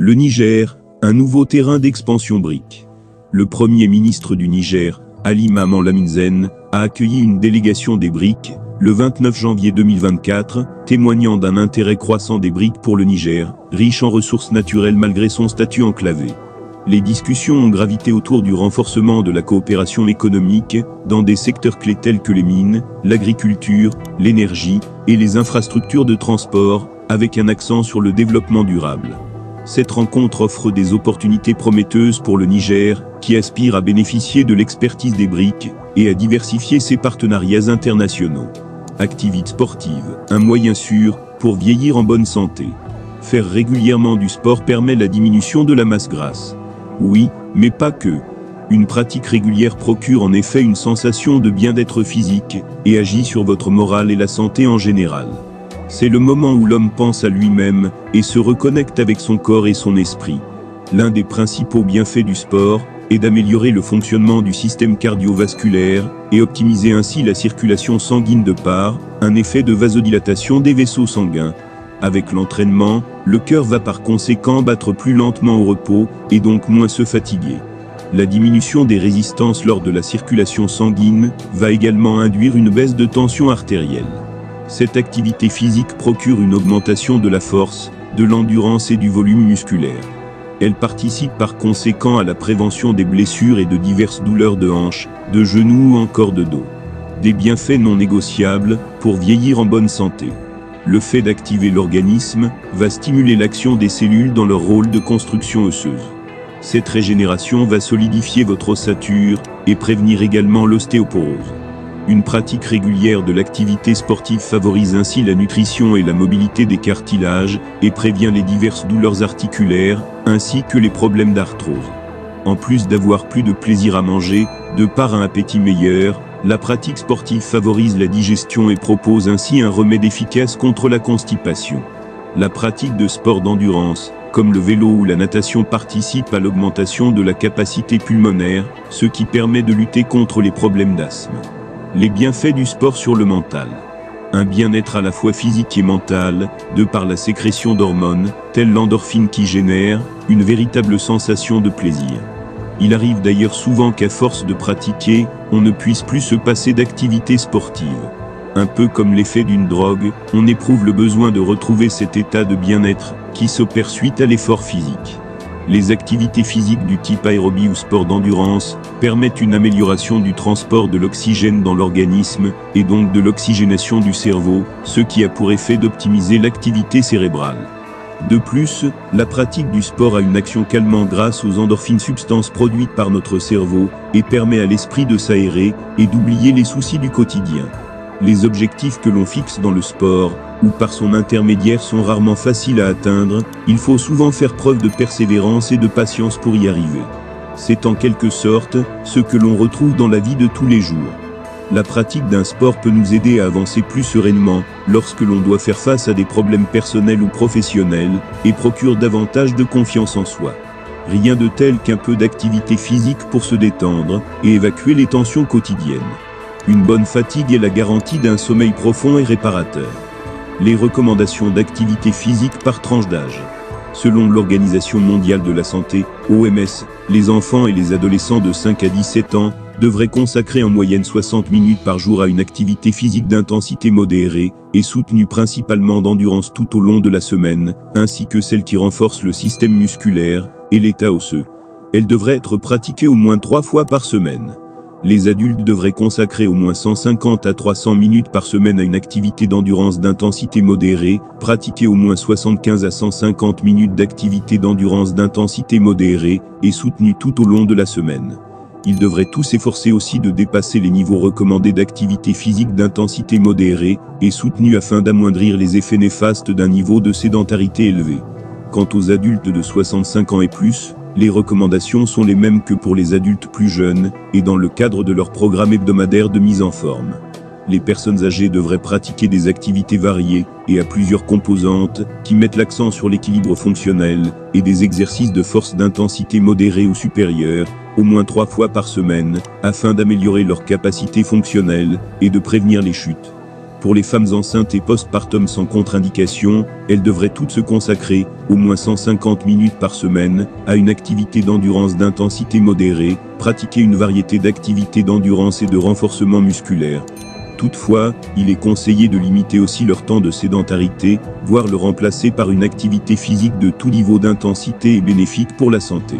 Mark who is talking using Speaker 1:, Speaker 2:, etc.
Speaker 1: Le Niger, un nouveau terrain d'expansion BRIC. Le Premier ministre du Niger, Ali Maman Lamine Zen, a accueilli une délégation des BRIC, le 29 janvier 2024, témoignant d'un intérêt croissant des BRIC pour le Niger, riche en ressources naturelles malgré son statut enclavé. Les discussions ont gravité autour du renforcement de la coopération économique, dans des secteurs clés tels que les mines, l'agriculture, l'énergie, et les infrastructures de transport, avec un accent sur le développement durable. Cette rencontre offre des opportunités prometteuses pour le Niger, qui aspire à bénéficier de l'expertise des BRIC, et à diversifier ses partenariats internationaux. Activité sportive, un moyen sûr, pour vieillir en bonne santé. Faire régulièrement du sport permet la diminution de la masse grasse. Oui, mais pas que. Une pratique régulière procure en effet une sensation de bien-être physique, et agit sur votre morale et la santé en général. C'est le moment où l'homme pense à lui-même, et se reconnecte avec son corps et son esprit. L'un des principaux bienfaits du sport est d'améliorer le fonctionnement du système cardiovasculaire, et optimiser ainsi la circulation sanguine de par un effet de vasodilatation des vaisseaux sanguins. Avec l'entraînement, le cœur va par conséquent battre plus lentement au repos, et donc moins se fatiguer. La diminution des résistances lors de la circulation sanguine va également induire une baisse de tension artérielle. Cette activité physique procure une augmentation de la force, de l'endurance et du volume musculaire. Elle participe par conséquent à la prévention des blessures et de diverses douleurs de hanches, de genoux ou encore de dos. Des bienfaits non négociables pour vieillir en bonne santé. Le fait d'activer l'organisme va stimuler l'action des cellules dans leur rôle de construction osseuse. Cette régénération va solidifier votre ossature et prévenir également l'ostéoporose. Une pratique régulière de l'activité sportive favorise ainsi la nutrition et la mobilité des cartilages et prévient les diverses douleurs articulaires ainsi que les problèmes d'arthrose. En plus d'avoir plus de plaisir à manger, de par un appétit meilleur, la pratique sportive favorise la digestion et propose ainsi un remède efficace contre la constipation. La pratique de sports d'endurance, comme le vélo ou la natation, participe à l'augmentation de la capacité pulmonaire, ce qui permet de lutter contre les problèmes d'asthme. Les bienfaits du sport sur le mental. Un bien-être à la fois physique et mental, de par la sécrétion d'hormones, telles l'endorphine qui génère une véritable sensation de plaisir. Il arrive d'ailleurs souvent qu'à force de pratiquer, on ne puisse plus se passer d'activité sportive. Un peu comme l'effet d'une drogue, on éprouve le besoin de retrouver cet état de bien-être qui s'opère suite à l'effort physique. Les activités physiques du type aérobie ou sport d'endurance permettent une amélioration du transport de l'oxygène dans l'organisme et donc de l'oxygénation du cerveau, ce qui a pour effet d'optimiser l'activité cérébrale. De plus, la pratique du sport a une action calmante grâce aux endorphines, substances produites par notre cerveau, et permet à l'esprit de s'aérer et d'oublier les soucis du quotidien. Les objectifs que l'on fixe dans le sport, ou par son intermédiaire, sont rarement faciles à atteindre, il faut souvent faire preuve de persévérance et de patience pour y arriver. C'est en quelque sorte ce que l'on retrouve dans la vie de tous les jours. La pratique d'un sport peut nous aider à avancer plus sereinement lorsque l'on doit faire face à des problèmes personnels ou professionnels, et procure davantage de confiance en soi. Rien de tel qu'un peu d'activité physique pour se détendre et évacuer les tensions quotidiennes. Une bonne fatigue est la garantie d'un sommeil profond et réparateur. Les recommandations d'activité physique par tranche d'âge. Selon l'Organisation mondiale de la santé, OMS, les enfants et les adolescents de 5 à 17 ans devraient consacrer en moyenne 60 minutes par jour à une activité physique d'intensité modérée et soutenue, principalement d'endurance tout au long de la semaine, ainsi que celle qui renforce le système musculaire et l'état osseux. Elle devrait être pratiquée au moins 3 fois par semaine. Les adultes devraient consacrer au moins 150 à 300 minutes par semaine à une activité d'endurance d'intensité modérée, pratiquer au moins 75 à 150 minutes d'activité d'endurance d'intensité modérée, et soutenue tout au long de la semaine. Ils devraient tous s'efforcer aussi de dépasser les niveaux recommandés d'activité physique d'intensité modérée, et soutenue afin d'amoindrir les effets néfastes d'un niveau de sédentarité élevé. Quant aux adultes de 65 ans et plus, les recommandations sont les mêmes que pour les adultes plus jeunes, et dans le cadre de leur programme hebdomadaire de mise en forme. Les personnes âgées devraient pratiquer des activités variées, et à plusieurs composantes, qui mettent l'accent sur l'équilibre fonctionnel, et des exercices de force d'intensité modérée ou supérieure, au moins 3 fois par semaine, afin d'améliorer leur capacité fonctionnelle, et de prévenir les chutes. Pour les femmes enceintes et postpartum sans contre-indication, elles devraient toutes se consacrer, au moins 150 minutes par semaine, à une activité d'endurance d'intensité modérée, pratiquer une variété d'activités d'endurance et de renforcement musculaire. Toutefois, il est conseillé de limiter aussi leur temps de sédentarité, voire le remplacer par une activité physique de tout niveau d'intensité et bénéfique pour la santé.